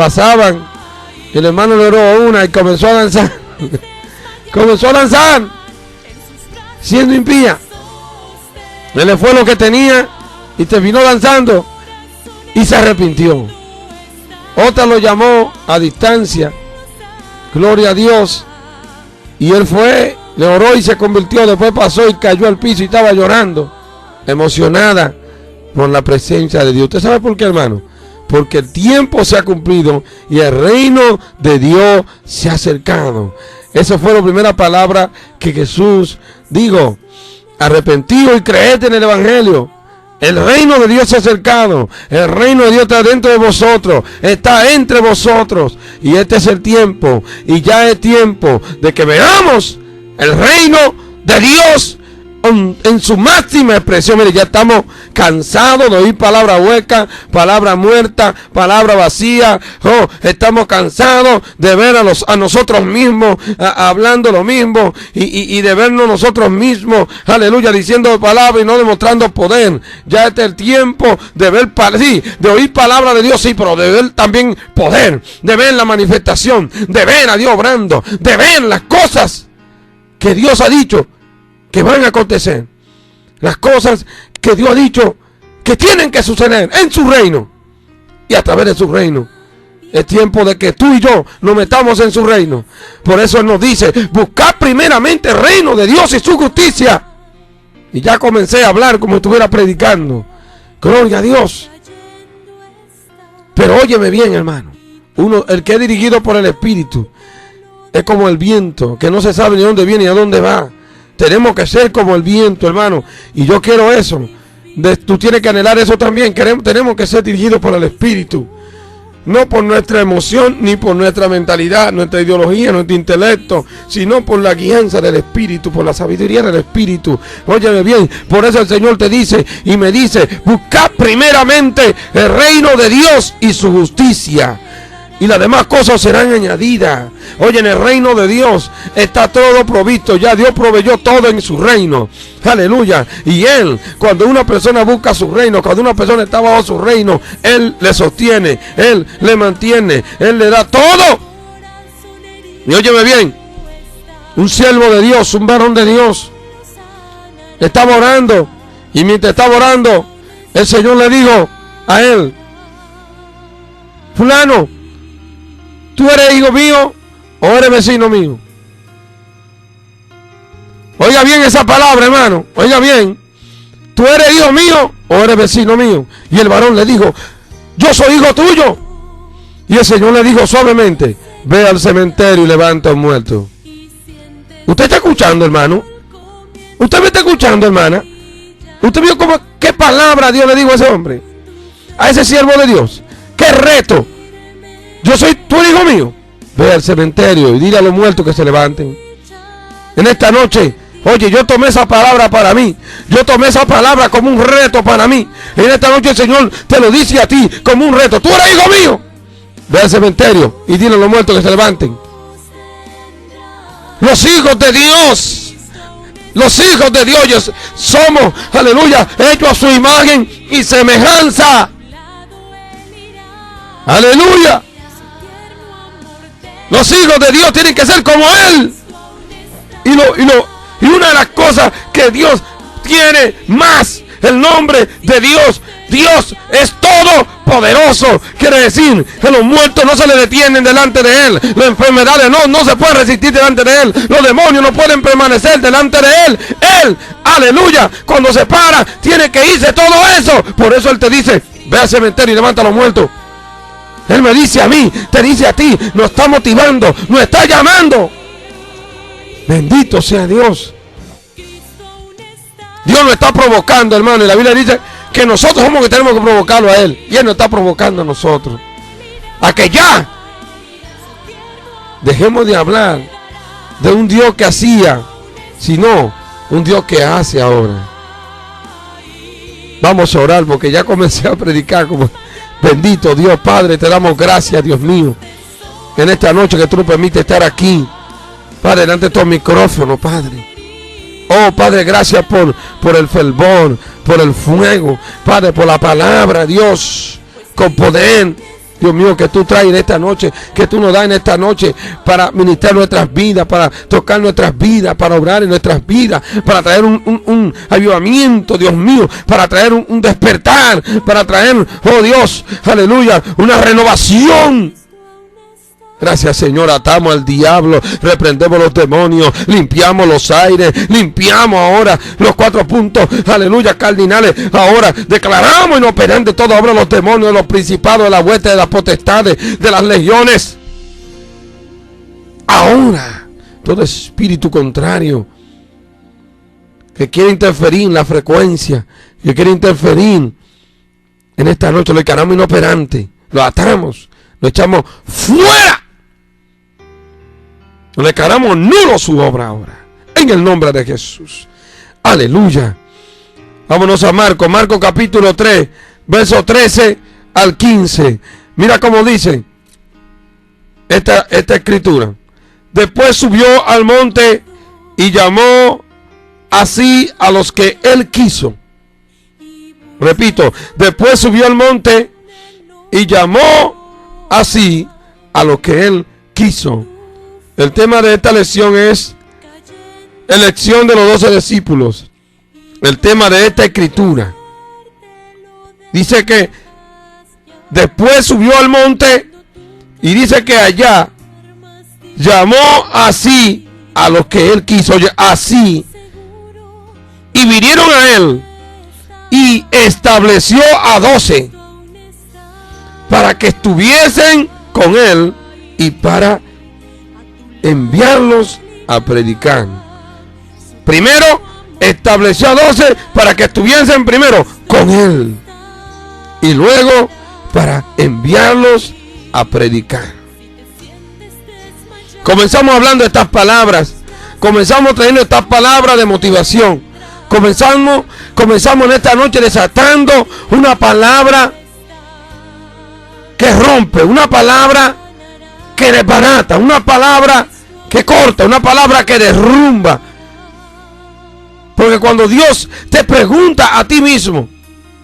pasaban, y el hermano le oró una y comenzó a danzar. Comenzó a danzar, siendo impía. Se le fue lo que tenía y terminó danzando y se arrepintió. Otra lo llamó a distancia, gloria a Dios, y él fue, le oró y se convirtió. Después pasó y cayó al piso y estaba llorando, emocionada por la presencia de Dios. ¿Usted sabe por qué, hermano? Porque el tiempo se ha cumplido y el reino de Dios se ha acercado. Esa fue la primera palabra que Jesús dijo: arrepentido y creed en el evangelio. El reino de Dios se ha acercado. El reino de Dios está dentro de vosotros. Está entre vosotros. Y este es el tiempo. Y ya es tiempo de que veamos el reino de Dios en su máxima expresión. Mire, ya estamos cansados de oír palabra hueca, palabra muerta, palabra vacía. Estamos cansados de ver a nosotros mismos hablando lo mismo y de vernos nosotros mismos, aleluya, diciendo palabra y no demostrando poder. Ya este es el tiempo de ver, sí, de oír palabra de Dios, sí, pero de ver también poder, de ver la manifestación, de ver a Dios obrando, de ver las cosas que Dios ha dicho que van a acontecer, las cosas que Dios ha dicho que tienen que suceder en su reino y a través de su reino. Es tiempo de que tú y yo nos metamos en su reino. Por eso Él nos dice: buscad primeramente el reino de Dios y su justicia. Y ya comencé a hablar como si estuviera predicando. Gloria a Dios. Pero óyeme bien, hermano, el que es dirigido por el Espíritu es como el viento, que no se sabe ni dónde viene ni a dónde va. Tenemos que ser como el viento, hermano. Y yo quiero eso. Tú tienes que anhelar eso también. Tenemos que ser dirigidos por el Espíritu. No por nuestra emoción, ni por nuestra mentalidad, nuestra ideología, nuestro intelecto, sino por la guianza del Espíritu, por la sabiduría del Espíritu. Óyeme bien, por eso el Señor te dice y me dice: buscad primeramente el reino de Dios y su justicia, y las demás cosas serán añadidas. Oye, en el reino de Dios está todo provisto. Ya Dios proveyó todo en su reino. Aleluya. Y Él, cuando una persona busca su reino, cuando una persona está bajo su reino, Él le sostiene, Él le mantiene, Él le da todo. Y óyeme bien, un siervo de Dios, un varón de Dios, estaba orando. Y mientras estaba orando, el Señor le dijo a él: fulano, ¿tú eres hijo mío o eres vecino mío? Oiga bien esa palabra, hermano. Oiga bien. ¿Tú eres hijo mío o eres vecino mío? Y el varón le dijo: yo soy hijo tuyo. Y el Señor le dijo suavemente: ve al cementerio y levanta a un muerto. ¿Usted está escuchando, hermano? ¿Usted me está escuchando, hermana? ¿Usted vio qué palabra Dios le dijo a ese hombre? A ese siervo de Dios. ¡Qué reto! Tú eres hijo mío. Ve al cementerio y dile a los muertos que se levanten. En esta noche, oye, yo tomé esa palabra para mí. Yo tomé esa palabra como un reto para mí. En esta noche el Señor te lo dice a ti como un reto. Tú eres hijo mío. Ve al cementerio y dile a los muertos que se levanten. Los hijos de Dios. Los hijos de Dios somos, aleluya, hechos a su imagen y semejanza. Aleluya. Los hijos de Dios tienen que ser como Él. Y una de las cosas que Dios tiene más, el nombre de Dios. Dios es todopoderoso. Quiere decir que los muertos no se le detienen delante de Él. Las enfermedades no se pueden resistir delante de Él. Los demonios no pueden permanecer delante de Él. Él, aleluya, cuando se para, tiene que irse todo eso. Por eso Él te dice: ve al cementerio y levanta a los muertos. Él me dice a mí, te dice a ti, nos está motivando, nos está llamando. Bendito sea Dios. Dios nos está provocando, hermano. Y la Biblia dice que nosotros somos los que tenemos que provocarlo a Él. Y Él nos está provocando a nosotros. A que ya dejemos de hablar de un Dios que hacía, sino un Dios que hace ahora. Vamos a orar porque ya comencé a predicar como... Bendito Dios, Padre, te damos gracias, Dios mío, en esta noche que tú nos permites estar aquí, Padre, delante de tu micrófono, Padre. Oh, Padre, gracias por el fervor, por el fuego, Padre, por la palabra, Dios, con poder, Dios mío, que tú traes en esta noche, que tú nos das en esta noche para ministrar nuestras vidas, para tocar nuestras vidas, para obrar en nuestras vidas, para traer un avivamiento, Dios mío, para traer un despertar, para traer, oh Dios, aleluya, una renovación. Gracias, Señor. Atamos al diablo, reprendemos los demonios, limpiamos los aires, limpiamos ahora los 4 puntos, aleluya, cardinales. Ahora declaramos inoperante toda obra de los demonios, de los principados, de la hueste, de las potestades, de las legiones. Ahora, todo espíritu contrario que quiere interferir en la frecuencia, que quiere interferir en esta noche, lo declaramos inoperante, lo atamos, lo echamos fuera. Le declaramos nulo su obra ahora, en el nombre de Jesús. Aleluya. Vámonos a Marcos capítulo 3, verso 13 al 15. Mira cómo dice esta escritura. Después subió al monte y llamó así a los que él quiso. Repito, después subió al monte y llamó así a los que él quiso. El tema de esta lección es elección de los 12 discípulos. El tema de esta escritura dice que después subió al monte y dice que allá llamó así a los que él quiso, así, y vinieron a él y estableció a 12 para que estuviesen con él y para enviarlos a predicar. Primero estableció a 12 para que estuviesen primero con él y luego para enviarlos a predicar. Comenzamos hablando de estas palabras, comenzamos trayendo estas palabras de motivación, comenzamos en esta noche desatando una palabra que rompe, una palabra que desbarata, una palabra que corta, una palabra que derrumba. Porque cuando Dios te pregunta a ti mismo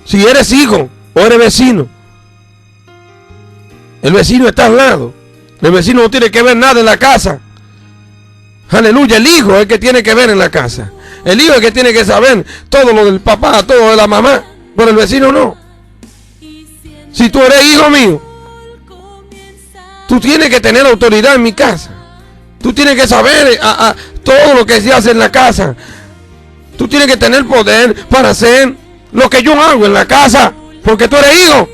si eres hijo o eres vecino, el vecino está al lado, el vecino no tiene que ver nada en la casa. Aleluya, el hijo es el que tiene que ver en la casa, el hijo es el que tiene que saber todo lo del papá, todo lo de la mamá, pero el vecino no. Si tú eres hijo mío, tú tienes que tener autoridad en mi casa. Tú tienes que saber todo lo que se hace en la casa. Tú tienes que tener poder para hacer lo que yo hago en la casa, porque tú eres hijo.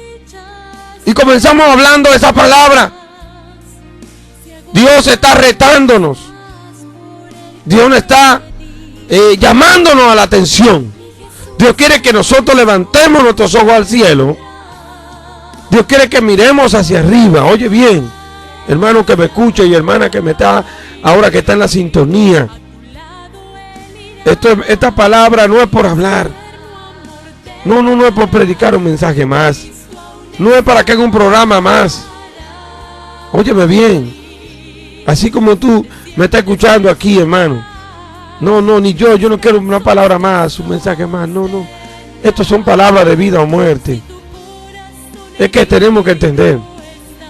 Y comenzamos hablando de esa palabra. Dios está retándonos. Dios está llamándonos a la atención. Dios quiere que nosotros levantemos nuestros ojos al cielo. Dios quiere que miremos hacia arriba. Oye bien, hermano que me escucha y hermana que me está ahora, que está en la sintonía. Esta palabra no es por hablar. No es por predicar un mensaje más. No es para que haga un programa más. Óyeme bien. Así como tú me estás escuchando aquí, hermano. No, ni yo no quiero una palabra más, un mensaje más. No. Estos son palabras de vida o muerte. Es que tenemos que entender.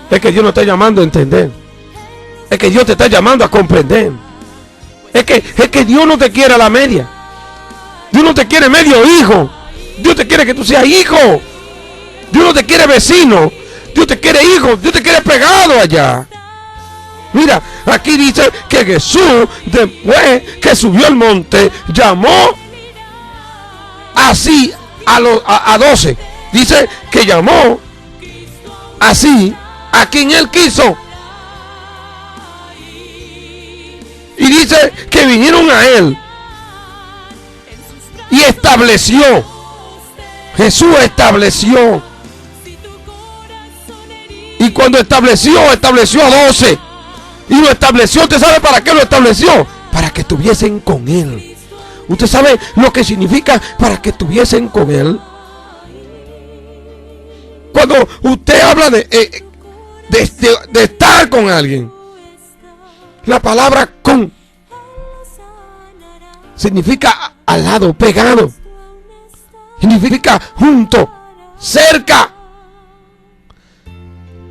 Es que Dios nos está llamando a entender. Es que Dios te está llamando a comprender. Es que Dios no te quiere a la media. Dios no te quiere medio hijo. Dios te quiere que tú seas hijo. Dios no te quiere vecino. Dios te quiere hijo. Dios te quiere pegado allá. Mira, aquí dice que Jesús, después que subió al monte, llamó así a 12. Dice que llamó así a quien él quiso. Y dice que vinieron a él y estableció. Jesús estableció. Y cuando estableció a 12. Y lo estableció. ¿Usted sabe para qué lo estableció? Para que estuviesen con él. ¿Usted sabe lo que significa para que estuviesen con él? Cuando usted habla de estar con alguien, la palabra con significa al lado, pegado. Significa junto, cerca.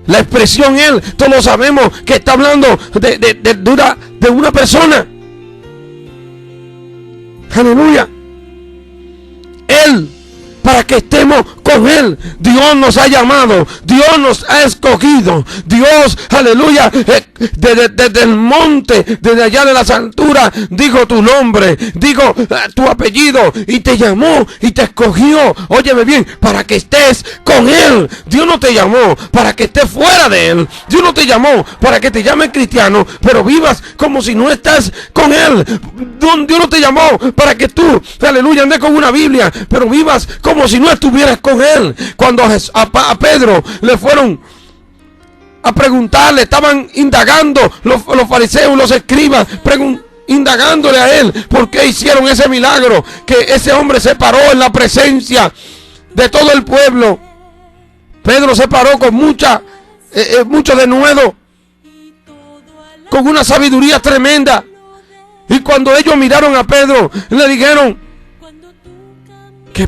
La expresión él, todos sabemos que está hablando de una persona. Aleluya. Él, para que estemos con él. Dios nos ha llamado, Dios nos ha escogido. Dios, aleluya, desde el monte, desde allá de las alturas, dijo tu nombre, dijo tu apellido, y te llamó y te escogió. Óyeme bien, para que estés con él. Dios no te llamó para que estés fuera de él. Dios no te llamó para que te llames cristiano, pero vivas como si no estás con él. Dios no te llamó para que tú, aleluya, andes con una Biblia, pero vivas como si no estuvieras con él. Cuando a Pedro le fueron a preguntarle, estaban indagando los fariseos, los escribas, indagándole a él por qué hicieron ese milagro, que ese hombre se paró en la presencia de todo el pueblo. Pedro se paró con mucho denuedo, con una sabiduría tremenda. Y cuando ellos miraron a Pedro, le dijeron que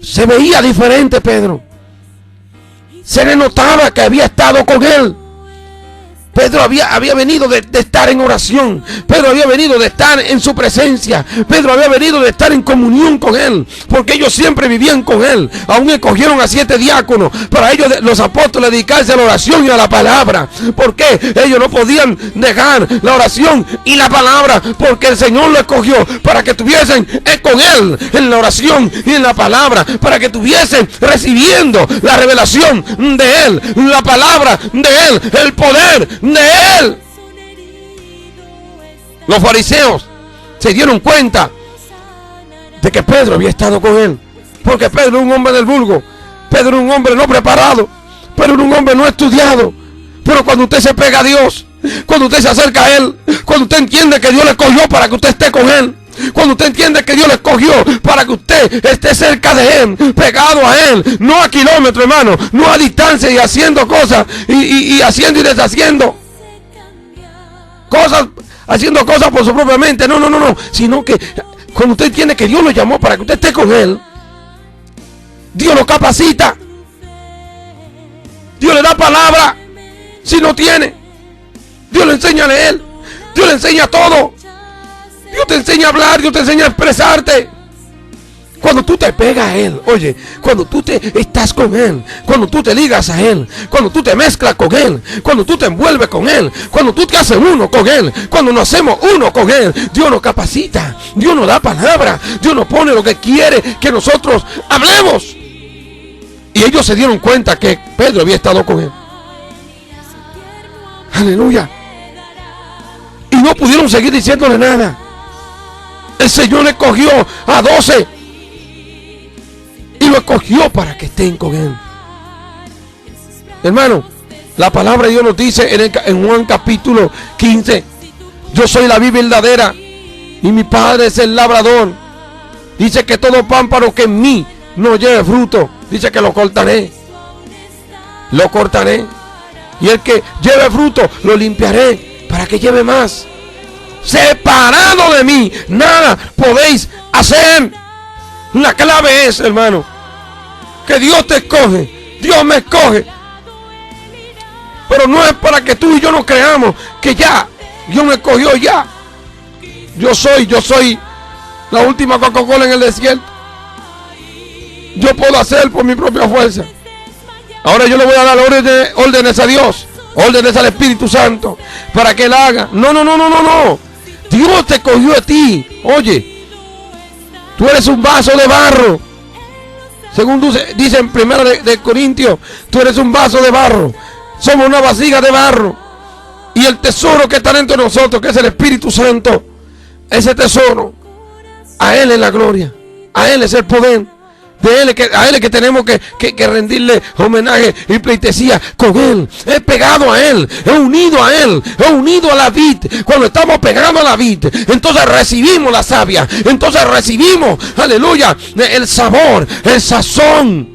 se veía diferente Pedro. Se le notaba que había estado con él. Pedro había venido de estar en oración. Pedro había venido de estar en su presencia. Pedro había venido de estar en comunión con él, porque ellos siempre vivían con él. Aún escogieron a 7 diáconos para ellos, los apóstoles, dedicarse a la oración y a la palabra. ¿Por qué? Ellos no podían dejar la oración y la palabra, porque el Señor lo escogió para que estuviesen con él en la oración y en la palabra, para que estuviesen recibiendo la revelación de él, la palabra de él, el poder de él. Los fariseos se dieron cuenta de que Pedro había estado con él, porque Pedro era un hombre del vulgo, Pedro era un hombre no preparado, Pedro era un hombre no estudiado. Pero cuando usted se pega a Dios, cuando usted se acerca a él, cuando usted entiende que Dios le escogió para que usted esté con él, cuando usted entiende que Dios le escogió para que usted esté cerca de él, pegado a él, no a kilómetros, hermano, no a distancia, y haciendo cosas y haciendo y deshaciendo cosas, haciendo cosas por su propia mente, no, sino que cuando usted entiende que Dios lo llamó para que usted esté con él, Dios lo capacita, Dios le da palabra. Si no tiene, Dios le enseña a leer, Dios le enseña todo, Dios te enseña a hablar, Dios te enseña a expresarte. Cuando tú te pegas a él, oye, cuando tú te estás con él, cuando tú te ligas a él, cuando tú te mezclas con él, cuando tú te envuelves con él, cuando tú te haces uno con él, cuando nos hacemos uno con él, Dios nos capacita, Dios nos da palabra, Dios nos pone lo que quiere que nosotros hablemos. Y ellos se dieron cuenta que Pedro había estado con él. Aleluya. Y no pudieron seguir diciéndole nada. El Señor escogió a 12 y lo escogió para que estén con él. Hermano, la palabra de Dios nos dice en Juan capítulo 15: yo soy la vid verdadera y mi Padre es el labrador. Dice que todo pámpano que en mí no lleve fruto, dice que lo cortaré. Lo cortaré. Y el que lleve fruto, lo limpiaré para que lleve más. Separado de mí, nada podéis hacer. La clave es, hermano, que Dios te escoge. Dios me escoge. Pero no es para que tú y yo nos creamos que ya Dios me escogió ya. Yo soy la última Coca-Cola en el desierto. Yo puedo hacer por mi propia fuerza. Ahora yo le voy a dar órdenes a Dios, órdenes al Espíritu Santo, para que Él haga. No. Dios te escogió a ti. Oye, tú eres un vaso de barro. Según dice en 1 de Corintios, tú eres un vaso de barro. Somos una vasija de barro. Y el tesoro que está dentro de nosotros, que es el Espíritu Santo, ese tesoro, a Él es la gloria, a Él es el poder. A Él es que tenemos que rendirle homenaje y pleitesía con Él. Es pegado a Él, es unido a Él, es unido a la vid. Cuando estamos pegados a la vid, entonces recibimos la savia, entonces recibimos, aleluya, el sabor, el sazón.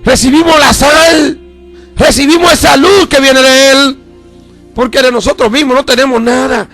Recibimos la sal, recibimos esa luz que viene de Él. Porque de nosotros mismos no tenemos nada.